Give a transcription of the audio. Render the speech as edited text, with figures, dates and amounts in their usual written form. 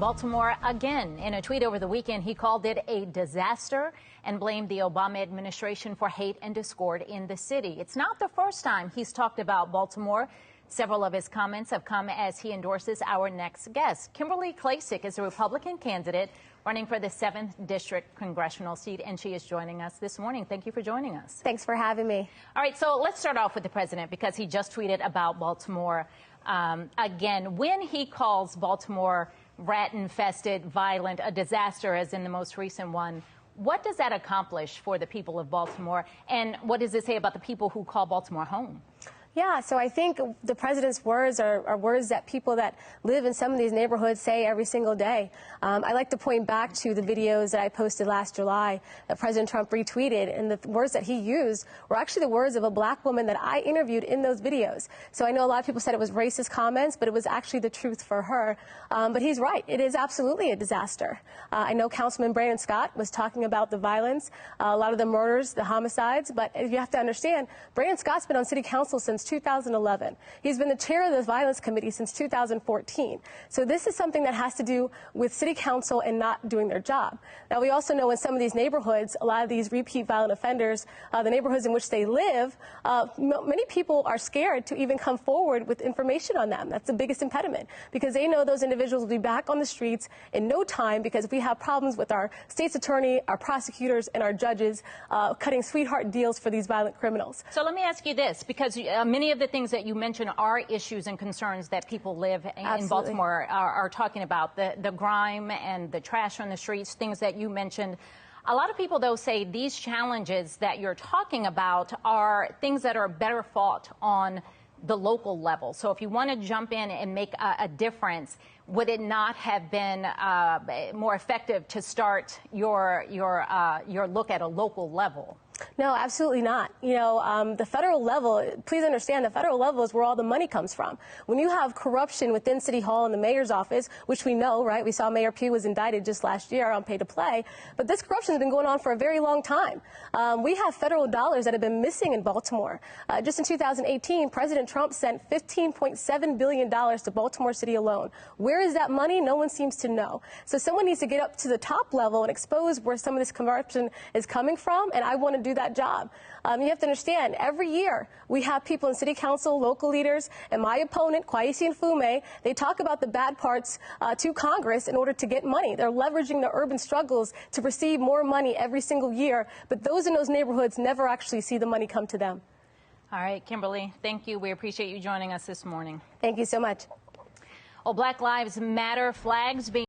Baltimore again. In a tweet over the weekend, he called it a disaster and blamed the Obama administration for hate and discord in the city. It's not the first time he's talked about Baltimore. Several of his comments have come as he endorses our next guest. Kimberly Klacik is a Republican candidate running for the 7th District congressional seat, and she is joining us this morning. Thank you for joining us. Thanks for having me. All right, so let's start off with the president because he just tweeted about Baltimore again. When he calls Baltimore rat-infested, violent, a disaster as in the most recent one, what does that accomplish for the people of Baltimore? And what does it say about the people who call Baltimore home? Yeah, so I think the president's words are words that people that live in some of these neighborhoods say every single day. I like to point back to the videos that I posted last July that President Trump retweeted, and the words that he used were actually the words of a black woman that I interviewed in those videos. So I know a lot of people said it was racist comments, but it was actually the truth for her. But he's right. It is absolutely a disaster. I know Councilman Brandon Scott was talking about the violence, a lot of the murders, the homicides, but you have to understand, Brandon Scott's been on city council since 2011. He's been the chair of the Violence Committee since 2014. So this is something that has to do with city council and not doing their job. Now, we also know in some of these neighborhoods, a lot of these repeat violent offenders, the neighborhoods in which they live, many people are scared to even come forward with information on them. That's the biggest impediment because they know those individuals will be back on the streets in no time because we have problems with our state's attorney, our prosecutors, and our judges cutting sweetheart deals for these violent criminals. So let me ask you this, because many of the things that you mentioned are issues and concerns that people live in Baltimore are talking about, the grime and the trash on the streets, things that you mentioned. A lot of people, though, say these challenges that you're talking about are things that are better fought on the local level. So if you want to jump in and make a difference, would it not have been more effective to start your look at a local level? No, absolutely not. You know, the federal level, please understand, the federal level is where all the money comes from. When you have corruption within City Hall and the mayor's office, which we know, right? We saw Mayor Pugh was indicted just last year on pay to play. But this corruption has been going on for a very long time. We have federal dollars that have been missing in Baltimore. Just in 2018, President Trump sent $15.7 billion to Baltimore City alone. Where is that money? No one seems to know. So someone needs to get up to the top level and expose where some of this corruption is coming from, and I want to do that job. You have to understand, every year we have people in city council, local leaders, and my opponent, Kwesi Nfume, they talk about the bad parts to Congress in order to get money. They're leveraging the urban struggles to receive more money every single year, but those in those neighborhoods never actually see the money come to them. All right, Kimberly, thank you. We appreciate you joining us this morning. Thank you so much. Well, Black Lives Matter flags being